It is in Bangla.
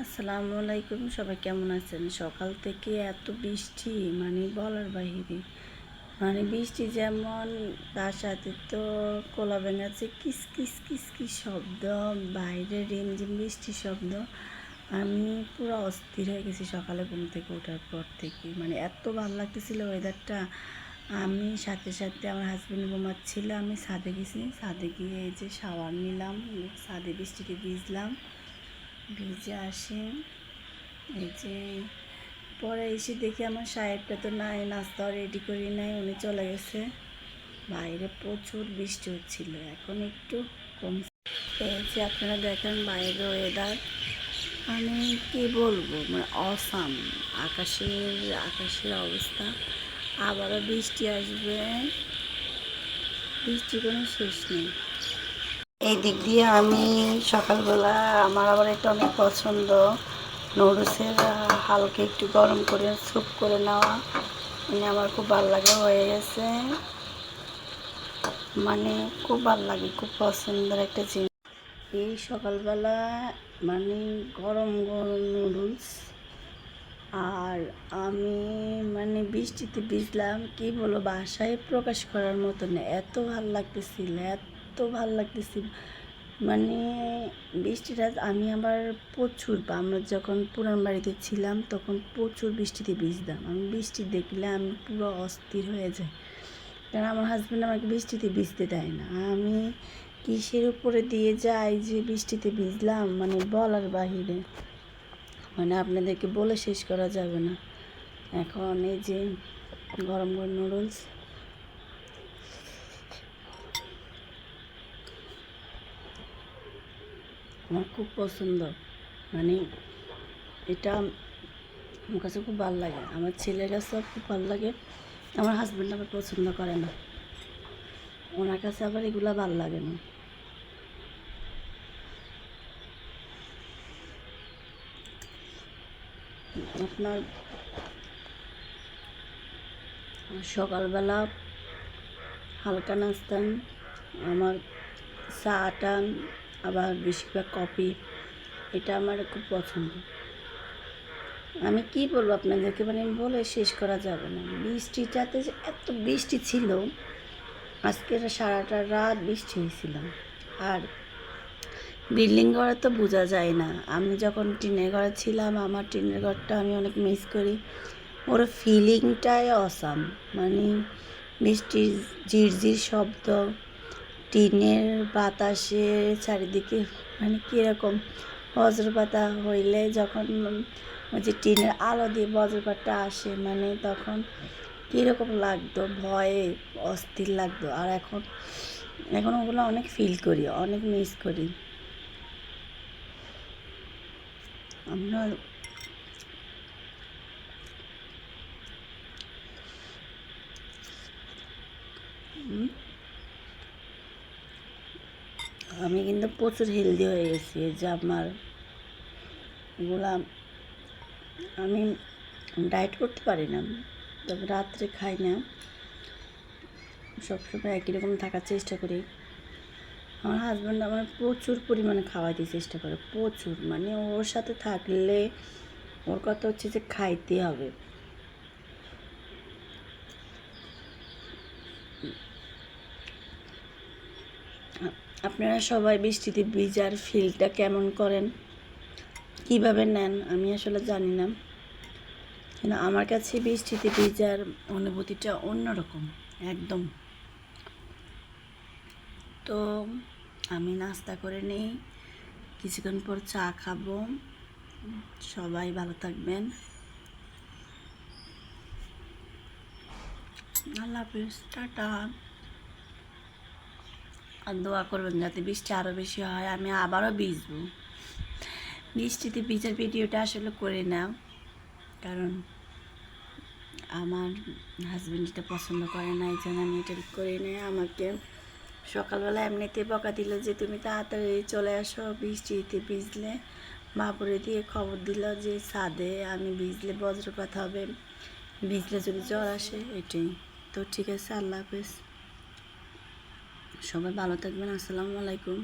আসসালামু আলাইকুম, সবাই কেমন আছেন? সকাল থেকে এত বৃষ্টি, মানে বলার বাহিরে। মানে বৃষ্টি যেমন, তার সাথে তো কলা ভেঙাচ্ছে কিস কিস কিস কিস শব্দ, বাইরে রিমঝিম বৃষ্টির শব্দ। আমি পুরো অস্থির হয়ে গেছি সকালে ঘুম থেকে ওঠার পর থেকে। মানে এত ভালো লাগতেছিল ওয়েদারটা। আমি সাথে সাথে আমার হাজব্যান্ড ঘুমাচ্ছিল, আমি ছাদে গেছি। ছাদে গিয়ে এই যে শাওয়ার নিলাম, ছাদে বৃষ্টিতে ভিজলাম, ভিজে আসে এই যে পরে এসে দেখি আমার সাহেবটা তো নাই, নাস্তাও রেডি করি নাই, উনি চলে গেছে। বাইরে প্রচুর বৃষ্টি হচ্ছিল, এখন একটু কমছে। এই যে আপনারা দেখেন বাইরে ওয়েদার, আমি কি বলবো, মানে অসাম। আকাশের অবস্থা। আবারও বৃষ্টি আসবে, বৃষ্টির কোনো শেষ নেই। এই দিক দিয়ে আমি সকালবেলা, আমার আবার এটা অনেক পছন্দ, নুডলসের হালকা একটু গরম করে স্যুপ করে নেওয়া, মানে আমার খুব ভালো লাগে। হয়ে গেছে, মানে খুব ভালো লাগে, খুব পছন্দের একটা জিনিস। এই সকালবেলা মানে গরম গরম নুডলস, আর আমি মানে বৃষ্টিতে ভিজলাম, কি বলো, বাসায় প্রকাশ করার মতো না, এত ভাল লাগতেছিল, এত ভাল লাগতেছিল। মানে বৃষ্টিটা, আমি আবার প্রচুর, আমরা যখন পুরান বাড়িতে ছিলাম তখন প্রচুর বৃষ্টিতে ভিজতাম। আমি বৃষ্টি দেখলে আমি পুরো অস্থির হয়ে যাই, কারণ আমার হাজব্যান্ড আমাকে বৃষ্টিতে ভিজতে দেয় না। আমি কিসের উপরে দিয়ে যাই যে বৃষ্টিতে ভিজলাম, মানে বলার বাহিরে, মানে আপনাদেরকে বলে শেষ করা যাবে না। এখন এই যে গরম গরম নুডলস, আমার খুব পছন্দ। মানে এটা আমার কাছে খুব ভালো লাগে, আমার ছেলের কাছেও খুব ভালো লাগে। আমার হাজব্যান্ড আবার পছন্দ করে না, ওনার কাছে আবার এগুলো ভালো লাগে না। আপনার সকালবেলা হালকা নাস্তা, আমার চাটা, আবার বেশিরভাগ কফি, এটা আমার খুব পছন্দ। আমি কি বলবো আপনাদেরকে, মানে বলে শেষ করা যাবে না। বৃষ্টিটাতে যে এত বৃষ্টি ছিল, আজকের সারাটা রাত বৃষ্টি হয়েছিল। আর বিল্ডিং ঘরে তো বোঝা যায় না, আমি যখন টিনের ঘরে ছিলাম, আমার টিনের ঘরটা আমি অনেক মিস করি। ওর ফিলিংটাই অসাম, মানে বৃষ্টির ঝিরঝির শব্দ, টিনের বাতাসে চারিদিকে, মানে কীরকম বজ্রপাত হইলে যখন ওই যে টিনের আলো দিয়ে বজ্রপাতটা আসে, মানে তখন কীরকম লাগতো, ভয়ে অস্থির লাগতো। আর এখন এখন ওগুলো অনেক ফিল করি, অনেক মিস করি। আমরা আমি কিন্তু প্রচুর হেলদি হয়ে গেছি। এই যে আমার এগুলা, আমি ডায়েট করতে পারি না, তবে রাত্রে খাই না, সবসময় একই রকম থাকার চেষ্টা করি। আমার হাজব্যান্ড আমার প্রচুর পরিমাণে খাওয়াইতে চেষ্টা করে, প্রচুর, মানে ওর সাথে থাকলে ওর কথা হচ্ছে যে খাইতে হবে। আপনারা সবাই বৃষ্টিতে ভিজার ফিলটা কেমন করেন, কিভাবে নেন, আমি আসলে জানি না, কিন্তু আমার কাছে বৃষ্টিতে ভিজার অনুভূতিটা অন্যরকম একদম। তো আমি নাস্তা করে নিই, কিছুক্ষণ পর চা খাবো। সবাই ভালো থাকবেন, আল্লাহ হাফিজ, টাটা। আর দোয়া করবেন যাতে বৃষ্টি আরও বেশি হয়, আমি আবারও ভিজবো। বৃষ্টিতে ভিজার ভিডিওটা আসলে করে নাও, কারণ আমার হাজব্যান্ড এটা পছন্দ করে না, এই জন্য আমি এটা করে নেই। আমাকে সকালবেলা এমনিতে বকা দিল যে তুমি তাড়াতাড়ি চলে আসো, বৃষ্টিতে ভিজলে। বাপুরে দিয়ে খবর দিল যে ছাদে আমি ভিজলে বজ্রপাত হবে, ভিজলে যদি জ্বর আসে, এটাই। তো ঠিক আছে, আল্লাহ হাফেজ, সবাই ভালো থাকবেন, আসসালামু আলাইকুম।